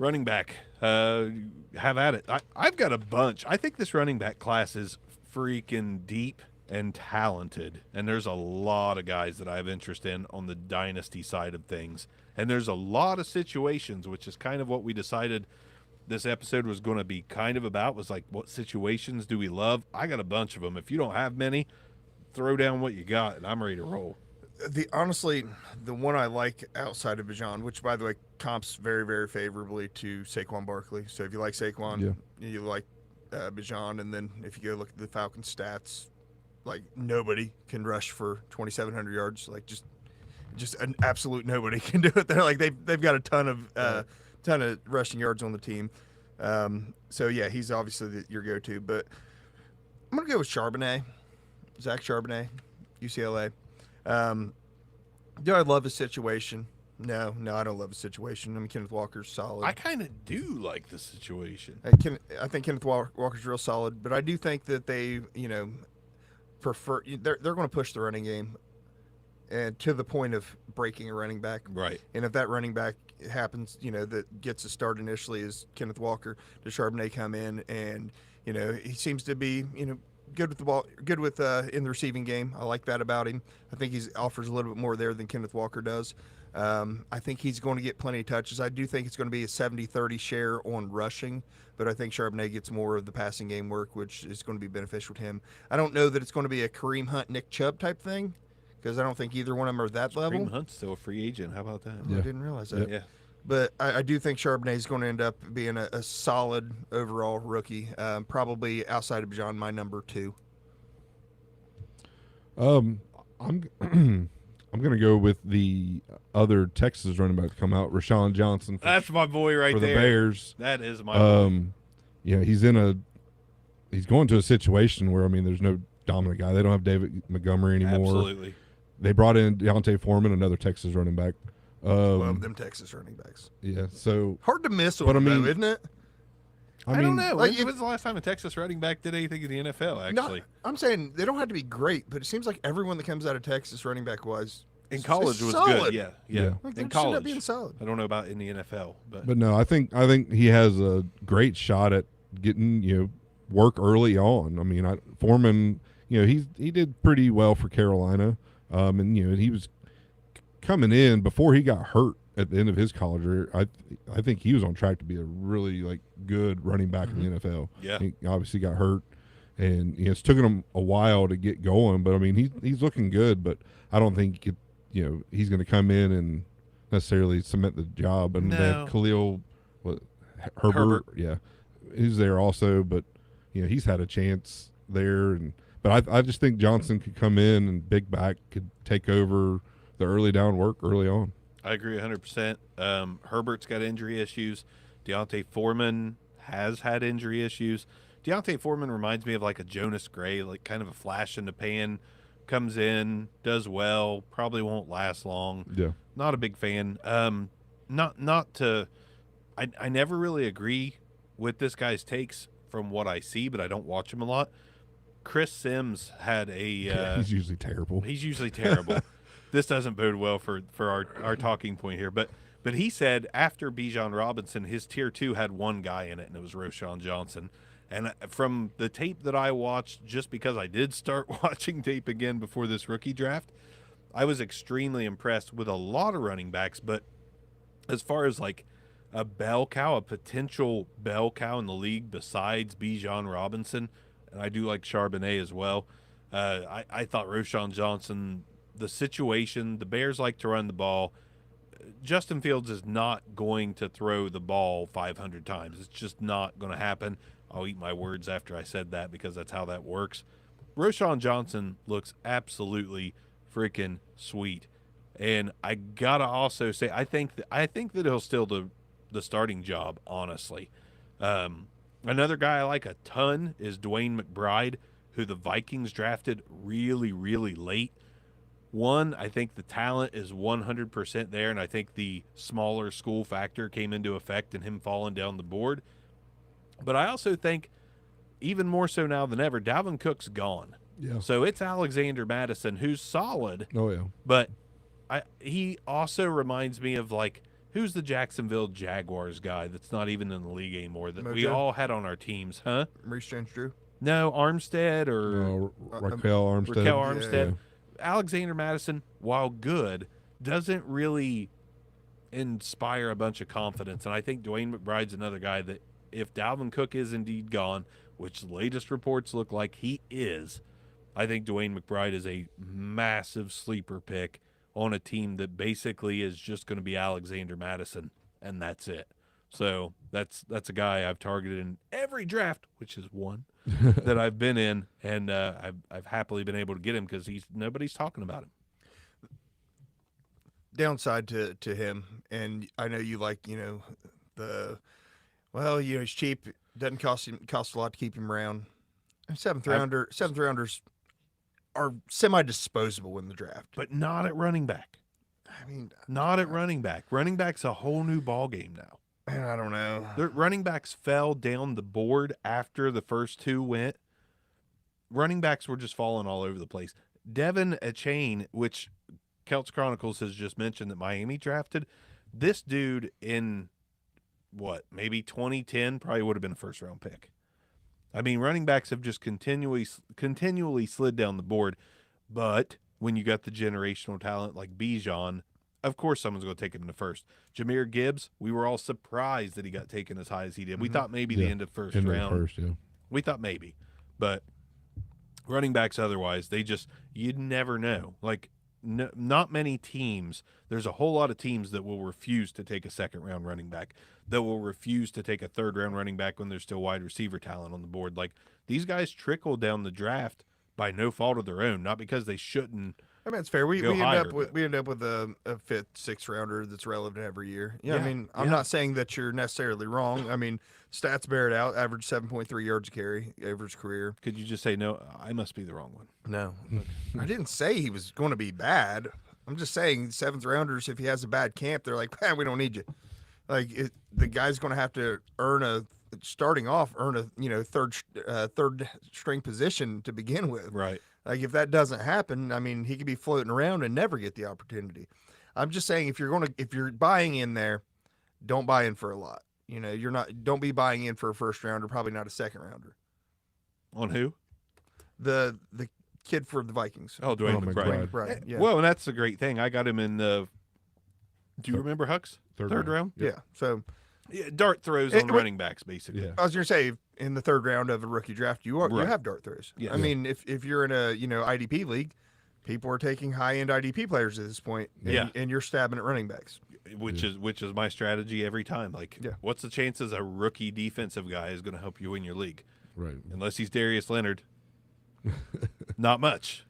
Running back. Have at it. I've got a bunch. I think this running back class is freaking deep and talented. And there's a lot of guys that I have interest in on the dynasty side of things. And there's a lot of situations, which is kind of what we decided this episode was going to be kind of about, was like, what situations do we love? I got a bunch of them. If you don't have many, throw down what you got, and I'm ready to roll. Honestly, the one I like outside of Bijan, which by the way comps very, very favorably to Saquon Barkley. So if you like Saquon, you like Bijan, and then if you go look at the Falcons stats, like nobody can rush for 2,700 yards. Like just an absolute nobody can do it. They're like they've got a ton of rushing yards on the team. So yeah, he's obviously your go-to. But I'm gonna go with Charbonnet, Zach Charbonnet, UCLA. Do I love his situation? No, I don't love his situation. I mean, Kenneth Walker's solid. I kind of do like the situation. I think Kenneth Walker's real solid, but I do think that they, prefer they're going to push the running game, and to the point of breaking a running back. Right. And if that running back happens, that gets a start initially is Kenneth Walker, does Charbonnet come in and he seems to be good with the ball, good with in the receiving game. I like that about him. I think he offers a little bit more there than Kenneth Walker does. I think he's going to get plenty of touches. I do think it's going to be a 70-30 share on rushing, but I think Charbonnet gets more of the passing game work, which is going to be beneficial to him. I don't know that it's going to be a Kareem Hunt, Nick Chubb type thing, because I don't think either one of them are that level. Kareem Hunt's still a free agent. How about that? I didn't realize that. Yeah. But I do think Charbonnet is going to end up being a solid overall rookie, probably outside of Bijan, my number 2. I'm going to go with the other Texas running back to come out, Rashawn Johnson. That's my boy right there. For the there. Bears. That is my boy. Yeah, he's going to a situation where, there's no dominant guy. They don't have David Montgomery anymore. Absolutely. They brought in Deontay Foreman, another Texas running back. Love them Texas running backs. Yeah, so hard to miss with them, though, isn't it? I don't know. When was the last time a Texas running back did anything in the NFL, actually? No, I'm saying they don't have to be great, but it seems like everyone that comes out of Texas running back-wise in college was solid. good. Yeah. Like, in college. Being solid. I don't know about in the NFL. But no, I think he has a great shot at getting, work early on. Foreman, he did pretty well for Carolina. And, he was coming in before he got hurt at the end of his college career. I think he was on track to be a really good running back in the NFL. Yeah, he obviously got hurt, and it's taken him a while to get going. But he's looking good. But I don't think he's going to come in and necessarily cement the job. And they have Khalil Herbert, yeah, he's there also. But he's had a chance there, but I just think Johnson could come in and big back could take over the early down work early on. I agree 100%. Herbert's got injury issues. Deontay Foreman has had injury issues. Deontay Foreman reminds me of like a Jonas Gray, like kind of a flash in the pan. Comes in, does well, probably won't last long. Yeah. Not a big fan. I never really agree with this guy's takes from what I see, but I don't watch him a lot. Chris Sims had a... he's usually terrible. This doesn't bode well for our talking point here, but he said after Bijan Robinson, his tier 2 had one guy in it, and it was Rashawn Johnson. And from the tape that I watched, just because I did start watching tape again before this rookie draft, I was extremely impressed with a lot of running backs. But as far as like a bell cow, a potential bell cow in the league besides Bijan Robinson, and I do like Charbonnet as well, I thought Rashawn Johnson... The situation, the Bears like to run the ball. Justin Fields is not going to throw the ball 500 times. It's just not going to happen. I'll eat my words after I said that because that's how that works. Rashawn Johnson looks absolutely freaking sweet. And I got to also say, I think that he'll still do the starting job, honestly. Another guy I like a ton is Dwayne McBride, who the Vikings drafted really, really late. One, I think the talent is 100% there, and I think the smaller school factor came into effect in him falling down the board. But I also think, even more so now than ever, Dalvin Cook's gone. Yeah. So it's Alexander Mattison, who's solid. Oh, yeah. But he also reminds me of, like, who's the Jacksonville Jaguars guy that's not even in the league anymore that we Mojo? all had on our teams, huh? Maurice Jones-Drew. No, Armstead or Raquel Armstead. Raquel Armstead. Yeah. Alexander Madison, while good, doesn't really inspire a bunch of confidence. And I think Dwayne McBride's another guy that if Dalvin Cook is indeed gone, which the latest reports look like he is, I think Dwayne McBride is a massive sleeper pick on a team that basically is just going to be Alexander Madison, and that's it. So that's a guy I've targeted in every draft, which is one that I've been in, and I've happily been able to get him because nobody's talking about him. Downside to him, and I know you like, he's cheap, doesn't cost a lot to keep him around. Seventh rounders are semi-disposable in the draft, But not at running back. I mean, Not at running back. Running back's a whole new ball game now. man, I don't know. The running backs fell down the board after the first two went. Running backs were just falling all over the place. Devin Achane, which Celts Chronicles has just mentioned that Miami drafted, this dude in maybe 2010 probably would have been a first-round pick. I mean, running backs have just continually slid down the board, but when you got the generational talent like Bijan, of course someone's going to take him in the first. Jahmyr Gibbs, we were all surprised that he got taken as high as he did. We thought maybe the end of first round. We thought maybe, but running backs otherwise, you'd never know. Like, not many teams. There's a whole lot of teams that will refuse to take a second-round running back, that will refuse to take a third-round running back when there's still wide receiver talent on the board. Like, these guys trickle down the draft by no fault of their own, not because they shouldn't. I mean, it's fair. We end higher, up with a fifth, sixth rounder that's relevant every year. Yeah, Yeah, I mean, I'm not saying that you're necessarily wrong. I mean, stats bear it out. Average 7.3 yards a carry, average career. Could you just say, no, I must be the wrong one? No, I didn't say he was going to be bad. I'm just saying seventh rounders, if he has a bad camp, they're like, we don't need you. Like the guy's going to have to earn a third string position to begin with. Right. Like if that doesn't happen, I mean, he could be floating around and never get the opportunity. I'm just saying if you're buying in there, don't buy in for a lot. Don't be buying in for a first rounder, probably not a second rounder. On who? The kid for the Vikings. Oh, Dwayne McBride. Right. Yeah. Well, and that's the great thing. I got him in the. Do you remember Huck's third round? Yeah. So Yeah, dart throws on running backs, basically. Yeah. I was going to say, in the third round of a rookie draft, you have dart throws. Yeah. I mean, if you're in a IDP league, people are taking high end IDP players at this point, and you're stabbing at running backs. Which is my strategy every time. Like, what's the chances a rookie defensive guy is going to help you win your league? Right. Unless he's Darius Leonard. Not much.